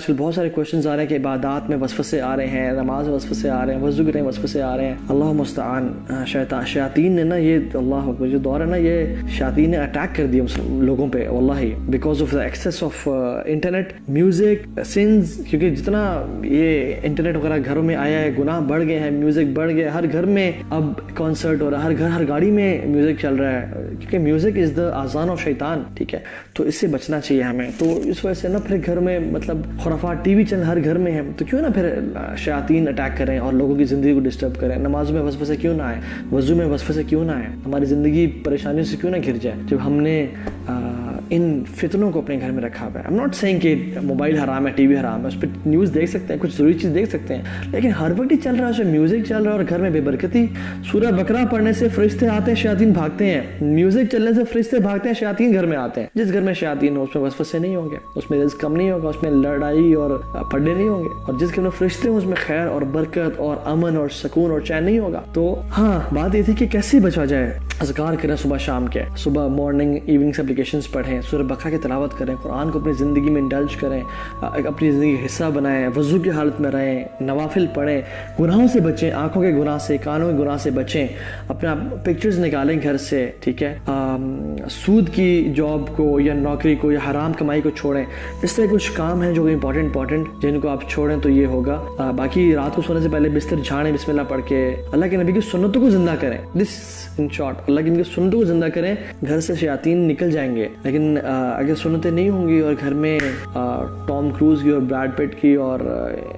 بہت سارے کوشچنز آ رہے ہیں کہ عبادات میں وسوسے آ رہے ہیں، نماز میں وسوسے آ رہے ہیں، وضو کے ٹائم وسوسے آ رہے ہیں. اللہ مستعان. شیاطین نے نا یہ اللہ اکبر جو دور ہے نا، یہ شیاطین نے اٹیک کر دیا لوگوں پہ واللہ، because of the access of internet, music, سنز. کیونکہ جتنا یہ انٹرنیٹ وغیرہ گھروں میں آیا ہے، گناہ بڑھ گئے ہیں، میوزک بڑھ گئے. ہر گھر میں اب کانسرٹ ہو رہا ہے، ہر گھر ہر گاڑی میں میوزک چل رہا ہے، کیونکہ میوزک از دا اذان آف شیطان. ٹھیک ہے، تو اس سے بچنا چاہیے ہمیں. تو اس وجہ سے نا پھر گھر میں مطلب خرافات ٹی وی چینل ہر گھر میں ہیں، تو کیوں نہ پھر شیاطین اٹیک کریں اور لوگوں کی زندگی کو ڈسٹرب کریں. نماز میں وسوسے کیوں نہ آئے، وضو میں وسوسے کیوں نہ آئے، ہماری زندگی پریشانیوں سے کیوں نہ گھر جائے جب ہم نے ان فتنوں کو اپنے گھر میں رکھا ہوا ہے. I'm not saying کہ موبائل حرام ہے، ٹی وی حرام ہے، اس پہ نیوز دیکھ سکتے ہیں، کچھ ضروری چیز دیکھ سکتے ہیں، لیکن ہر وقت ہی چل رہا ہے، اس میں میوزک چل رہا ہے اور گھر میں بے برکتی. سورہ بقرہ پڑھنے سے فرشتے آتے ہیں، شیاطین بھاگتے ہیں. میوزک چلنے سے فرشتے بھاگتے ہیں، شیاطین گھر میں آتے ہیں. جس گھر میں شیاطین ہو اس میں وسوسے نہیں ہوں گے، اس میں رزق کم نہیں ہوگا، اس میں لڑائی اور پھڑے نہیں ہوں گے. اور جس گھر میں فرشتے ہوں اس میں خیر اور برکت اور امن اور سکون اور چین نہیں ہوگا. تو ہاں، بات یہ تھی کہ کیسے بچا جائے. اذکار کریں صبح شام کے، صبح مارننگ ایوننگس اپلیکیشنز پڑھیں، سورہ بقرہ کی تلاوت کریں، قرآن کو اپنی زندگی میں انڈلج کریں، اپنی زندگی کا حصہ بنائیں، وضو کی حالت میں رہیں، نوافل پڑھیں، گناہوں سے بچیں، آنکھوں کے گناہ سے، کانوں کے گناہ سے بچیں، اپنا پکچرز نکالیں گھر سے. ٹھیک ہے، سود کی جاب کو یا نوکری کو یا حرام کمائی کو چھوڑیں. اس طرح کچھ کام ہیں جو امپورٹنٹ جن کو آپ چھوڑیں تو یہ ہوگا. باقی رات کو سونے سے پہلے بستر جھاڑیں بسم اللہ پڑھ کے، اللہ کے نبی کی سنتوں کو زندہ کریں. دس ان شارٹ، اللہ کی سنتوں کو زندہ کریں، گھر سے شیاطین نکل جائیں گے. لیکن اگر سنتیں نہیں ہوں گی اور گھر میں ٹام کروز کی اور بریڈ پٹ کی اور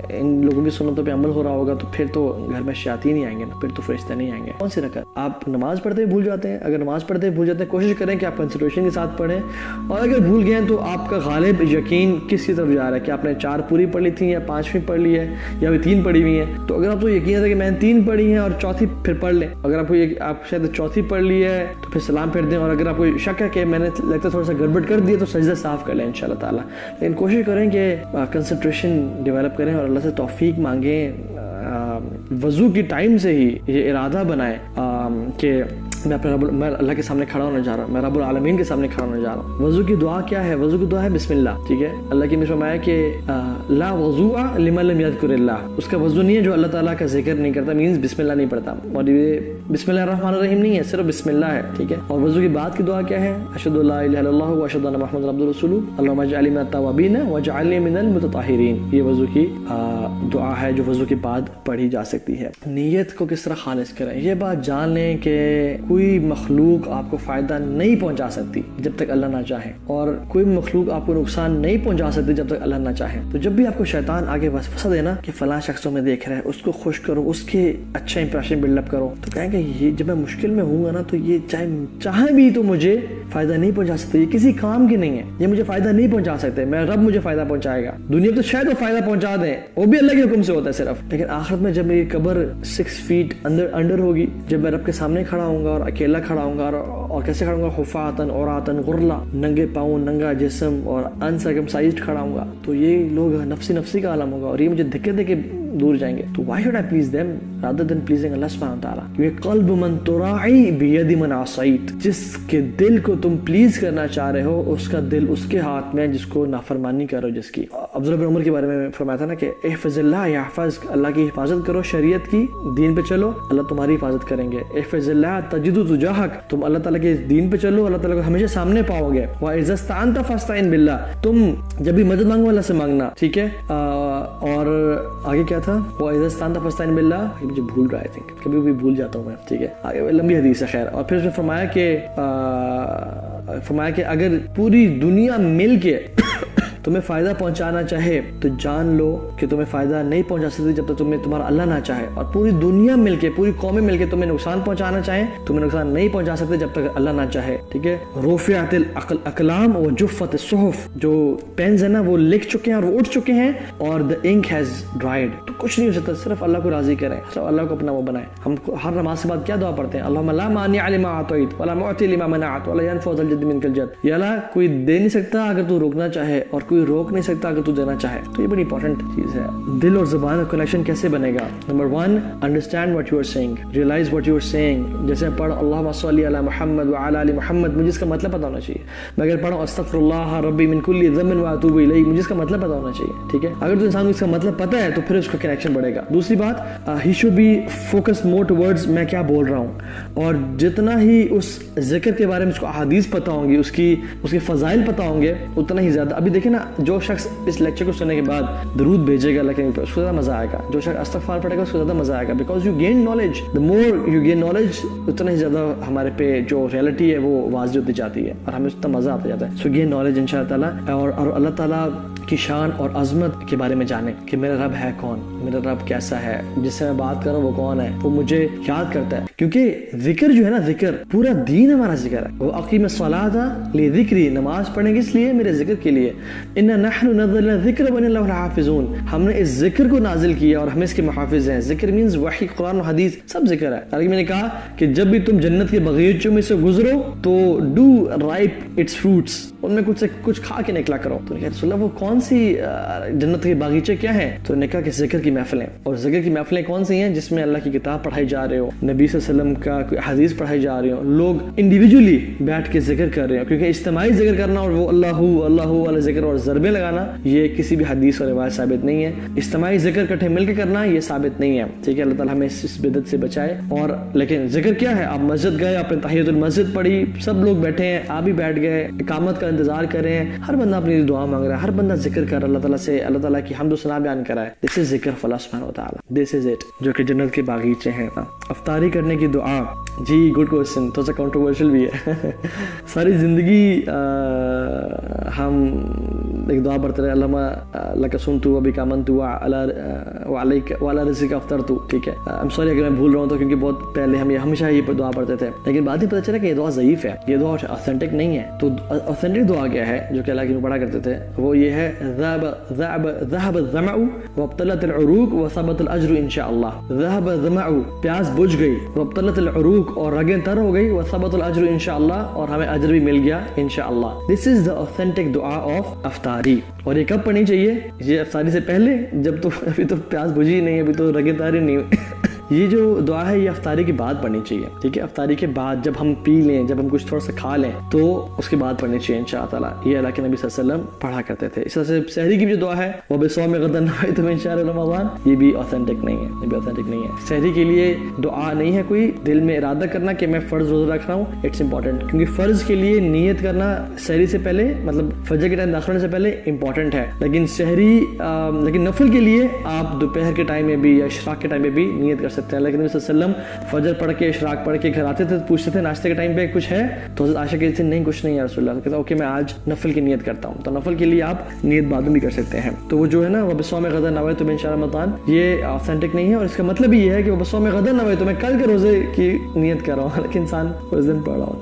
ان لوگوں کی سنتوں پہ عمل ہو رہا ہوگا تو پھر تو گھر میں شیاطین ہی آئیں گے نا، پھر تو فرشتے نہیں آئیں گے. کون سی رکعت آپ نماز پڑھتے ہوئے بھول جاتے ہیں؟ اگر نماز پڑھتے ہوئے بھول جاتے ہیں کوشش کریں کہ آپ کنسنٹریشن کے ساتھ پڑھیں، اور اگر بھول گئے ہیں تو آپ کا غالب یقین کس کی طرف جا رہا ہے کہ آپ نے 4 پوری پڑھ لی تھیں یا 5ویں پڑھ لی ہے یا ابھی 3 پڑھی ہوئی ہیں. تو اگر آپ کو یقین ہے کہ میں نے 3 پڑھی ہیں اور 4تھی پھر پڑھ لیں. اگر آپ کو آپ شاید 4تھی پڑھ لی ہے تو پھر سلام پھیر دیں، اور اگر آپ کو شک ہے کہ میں نے لگتا ہے تھوڑا سا گڑبڑ کر دیا تو سجدہ صاف کر لیں انشاءاللہ تعالیٰ. لیکن کوشش کریں کہ کنسنٹریشن ڈیولپ کریں اور اللہ سے توفیق مانگیں. وضو کی ٹائم سے ہی یہ ارادہ بنائیں کہ میں اللہ کے سامنے کھڑا ہونے جا رہا ہوں، میں رب العالمین کے سامنے کھڑا ہونے جا رہا ہوں. وضو کی دعا کیا ہے؟ وضو کی دعا ہے بسم اللہ. ٹھیک ہے، اللہ کی نے فرمایا کہ لا وضوء لمن لم یذکر اللہ، اس کا وضو نہیں ہے جو اللہ تعالیٰ کا ذکر نہیں کرتا، مینز بسم اللہ نہیں پڑھتا. اور یہ بسم اللہ الرحمن الرحیم نہیں ہے، صرف بسم اللہ ہے. ٹھیک ہے، اور وضو کی بعد کی دعا کیا ہے؟ اشہد ان لا الہ الا اللہ واشہد ان محمد عبدہ ورسولہ اللہم اجعلنی من التوابین واجعلنی من المتطہرین. یہ وضو کی دعا ہے جو وضو کے بعد پڑھی جا سکتی ہے. نیت کو کس طرح خالص کریں، یہ بات جان لیں کہ کوئی مخلوق آپ کو فائدہ نہیں پہنچا سکتی جب تک اللہ نہ چاہے، اور کوئی مخلوق آپ کو نقصان نہیں پہنچا سکتی جب تک اللہ نہ چاہے. تو جب بھی آپ کو شیطان آگے وسوسہ دینا کہ فلاں شخصوں میں دیکھ رہا ہے، اس کو خوش کرو، اس کے اچھا امپریشن بلڈ اپ کرو، تو کہیں کہ یہ جب میں مشکل میں ہوں گا نا تو یہ چاہے بھی تو مجھے فائدہ نہیں پہنچا سکتے، یہ کسی کام کی نہیں ہے، یہ مجھے فائدہ نہیں پہنچا سکتے، میرا رب مجھے فائدہ پہنچائے گا. دنیا تو شاید وہ فائدہ پہنچا دیں، وہ بھی اللہ کے حکم سے ہوتا ہے صرف، لیکن آخرت میں جب میری قبر 6 فیٹ انڈر ہوگی، جب میں رب کے سامنے کھڑا ہوں گا اور اکیلا کھڑا ہوں گا، اور کیسے کھڑا ہوں گا؟ حفاتن عوراتن غرلا، ننگے پاؤں، ننگا جسم اور انسرکمسائزڈ کھڑا ہوں گا. تو یہ لوگ نفسی کا عالم ہوگا اور یہ مجھے دھکے دے کے دور جائیں گے. تو why should I please them rather than pleasing Allah subhanahu wa ta'ala؟ یہ قلب من تراعی بید من عصیت، جس کے دل کو تم پلیز کرنا چاہ رہے ہو اس کا دل اس کے ہاتھ میں جس کو نافرمانی کرو. جس کی عبداللہ بن عمر کے بارے میں فرمایا تھا نا کہ احفظ اللہ یحفظ، اللہ کی حفاظت کرو، شریعت کی، دین پہ چلو، اللہ تمہاری حفاظت کریں گے. احفظ اللہ تجد تجاہک، تم اللہ تعالیٰ کے دین پہ چلو، اللہ تعالیٰ کو ہمیشہ سامنے پاؤ گے. وَإِذَا اسْتَعَنْتَ فَاسْتَعِنْ بِاللَّهِ، تم جب بھی مدد مانگو اللہ سے مانگنا. ٹھیک ہے، اور آگے کیا تھا؟ وَإِذَا اسْتَعَنْتَ فَاسْتَعِنْ بِاللَّهِ، یہ مجھے بھول رہا ہے، کبھی بھی بھول جاتا ہوں میں. ٹھیک ہے، آگے لمبی حدیث ہے خیر. اور پھر اس نے فرمایا کہ اگر پوری دنیا مل کے تمہیں فائدہ پہنچانا چاہے تو جان لو کہ تمہیں فائدہ نہیں پہنچا سکتی جب تک تمہارا اللہ نہ چاہے، اور پوری دنیا مل کے، پوری قومیں مل کے تمہیں نقصان پہنچانا چاہیں، تمہیں نقصان نہیں پہنچا سکتے جب تک اللہ نہ چاہے. ٹھیک ہے، رفعت الاقلام وجفت الصحف، جو پینز ہیں نا وہ لکھ چکے ہیں اور وہ اٹھ چکے ہیں، اور the ink has dried. تو کچھ نہیں ہو سکتا، صرف اللہ کو راضی کریں، صرف اللہ کو اپنا وہ بنائیں. ہم ہر نماز کے بعد کیا دعا پڑھتے ہیں؟ اللہم لا مانع لما اعطیت ولا معطی لما منعت ولا ينفع ذا الجد منک الجد. یا اللہ کوئی دے نہیں سکتا اگر تو روکنا چاہے، اور کوئی روک نہیں سکتا اگر تو دینا چاہے. تو یہ بڑی امپورٹنٹ چیز ہے. دل اور زبان کا کنیکشن کیسے بنے گا؟ Number 1, understand what you are seeing, realize what you are seeing. جیسے پڑھ اللہم صلی علی محمد وعلی آل محمد, مجھے اس کا مطلب پتہ ہونا چاہیے. میں اگر پڑھوں استغفر اللہ ربی من کل ذنب واتوب الیہ, مجھے اس کا مطلب پتہ ہونا چاہیے. ٹھیک ہے, اگر تو انسان کو اس کا مطلب پتہ ہے تو پھر اس کا کنیکشن بڑھے گا. دوسری بات, he should be focus more towards میں کیا بول رہا ہوں, اور جتنا ہی اس ذکر کے بارے میں اس کو احادیث پتہ ہوں گی, اس کے فضائل پتہ ہوں گے, اتنا ہی زیادہ. ابھی دیکھیں نا, جو شخص اس لیکچر کو سننے کے بعد درود بھیجے گا لیکن اس کو زیادہ مزہ آئے گا, جو شخص استغفار پڑھے گا اس کو زیادہ مزہ آئے گا, because you gain knowledge. The more you gain knowledge, اتنا ہی زیادہ ہمارے پہ جو ریئلٹی ہے وہ واضح ہوتی جاتی ہے اور ہمیں اتنا مزہ آتا جاتا ہے. سو گین نالج ان شاء اللہ تعالیٰ, اور اللہ تعالیٰ کی شان اور عظمت کے بارے میں جانیں کہ میرا رب ہے کون, میرا رب کیسا ہے, جس سے میں بات کر رہا ہوں وہ کون ہے, وہ مجھے یاد کرتا ہے. کیونکہ ذکر جو ہے نا, ذکر پورا دین ہمارا ذکر ہے. وہ اقیم الصلاۃ لذکری, نماز پڑھیں گے اس لیے, میرے ذکر کے لیے. انا نحن نزلنا الذکر وانا له لحافظون, ہم نے اس ذکر کو نازل کیا اور ہم اس کے محافظ ہیں. ذکر مینز وحی, قرآن و حدیث سب ذکر ہے. حالانکہ میں نے کہا کہ جب بھی تم جنت کے باغیچوں میں سے گزرو تو ڈو رائپ اٹس فروٹس, ان میں کچھ کھا کے نکلا کرو. تو رسول اللہ وہ کون سی جنت کے باغیچے کیا ہیں؟ تو نے کہا کہ ذکر کی محفلیں. اور ذکر کی محفلیں کون سی ہیں؟ جس میں اللہ کی کتاب پڑھائی جا رہے ہو, نبی صلی اللہ علیہ وسلم کا کوئی حدیث پڑھائی جا رہی ہو, لوگ انڈیویجولی بیٹھ کے ذکر کر رہے ہو. کیونکہ اجتماعی ذکر کرنا اور وہ اللہ والا ذکر اور ضربیں لگانا, یہ کسی بھی حدیث اور روایت ثابت نہیں ہے. اجتماعی ذکر کٹھے مل کے کرنا یہ ثابت نہیں ہے. ٹھیک ہے, اللہ تعالیٰ ہمیں اس بدعت سے بچائے. اور لیکن ذکر کیا ہے؟ آپ مسجد گئے, آپ نے تحیۃ المسجد پڑھی, سب لوگ بیٹھے ہیں, آپ بھی بیٹھ گئے, اقامت کا انتظار کر رہے ہیں, ہر بندہ اپنی دعا مانگ رہا ہے, ہر بندہ ذکر کر رہا ہے اللہ تعالیٰ سے, اللہ تعالیٰ کی حمد و ثنا بیان کر رہا ہے. دس از ذکر فلاح سبحانہ و تعالیٰ, دس از اٹ, جو کہ جنت کے باغیچے ہیں. افطاری کرنے کی دعا, جی گڈ کوشچن, تھوڑا سا کنٹروورشل بھی ہے. ساری زندگی ہم ایک دعا پڑھتے رہے, اللہم لک صمت وبک آمنت وعلی رزقک افطرت. ٹھیک ہے, I'm sorry اگر میں بھول رہا ہوں تو, کیونکہ بہت پہلے ہم ہمیشہ یہ دعا پڑھتے تھے, لیکن بعد میں پتہ چلا کہ یہ دعا ضعیف ہے, یہ دعا اوتھینٹک نہیں ہے. تو اوتھینٹک دعا کیا ہے جو کہ اللہ کی پڑھا کرتے تھے؟ وہ یہ ہے, ذهب الظمأ وابتلت العروق وثبت الاجر ان شاء اللہ. ذهب الظمأ, پیاس بجھ گئی, وابتلت العروق, اور رگیں تر ہو گئی, وثبت الاجر ان شاء اللہ, اور ہمیں اجر بھی مل گیا ان شاء اللہ. دس از دا اوتھینٹک دعا آف افطاری. اور یہ کب پڑھنی چاہیے؟ یہ افطاری سے پہلے, جب تو ابھی تو پیاس بجھی نہیں, ابھی تو رگیں تاری نہیں ہوئی. یہ جو دعا ہے یہ افطاری کے بعد پڑھنی چاہیے. ٹھیک ہے, افطاری کے بعد جب ہم پی لیں, جب ہم کچھ تھوڑا سا کھا لیں, تو اس کے بعد پڑھنی چاہیے انشاء اللہ. یہ اللہ کے نبی صلی اللہ علیہ وسلم پڑھا کرتے تھے. اس طرح سے سحری کی بھی جو دعا ہے, وہ بصوم غدا نویت من شہر رمضان, یہ بھی اوتھینٹک نہیں ہے, یہ بھی اوتھینٹک نہیں ہے. سحری کے لیے دعا نہیں ہے کوئی, دل میں ارادہ کرنا کہ میں فرض روزہ رکھ رہا ہوں, اٹس امپورٹنٹ. کیونکہ فرض کے لیے نیت کرنا سحری سے پہلے, مطلب فجر کے ٹائم داخل ہونے سے پہلے امپورٹنٹ ہے. لیکن نفل کے لیے آپ دوپہر کے ٹائم میں بھی یا اشراق کے ٹائم میں بھی نیت کر سکتے ہیں. لیکن نبی صلی اللہ علیہ وسلم فجر پڑھ کے, اشراق پڑھ کے گھر آتے تھے, پوچھتے تھے ناشتے کے ٹائم پہ کچھ ہے, تو حضرت عائشہ کہتی تھی نہیں کچھ نہیں ہے رسول اللہ. کہتا اوکے میں آج نفل کی نیت کرتا ہوں. تو نفل کے لیے آپ نیت بعد میں بھی کر سکتے ہیں. تو وہ جو ہے نا, وہ بصوم غدا نویت من شہر رمضان, یہ اوتھینٹک نہیں ہے. اور اس کا مطلب یہ ہے کہ وہ بصوم غدا نویت, میں کل کے روزے کی نیت کر رہا ہوں, لیکن انسان اس دن پڑھ رہا ہوتا ہے.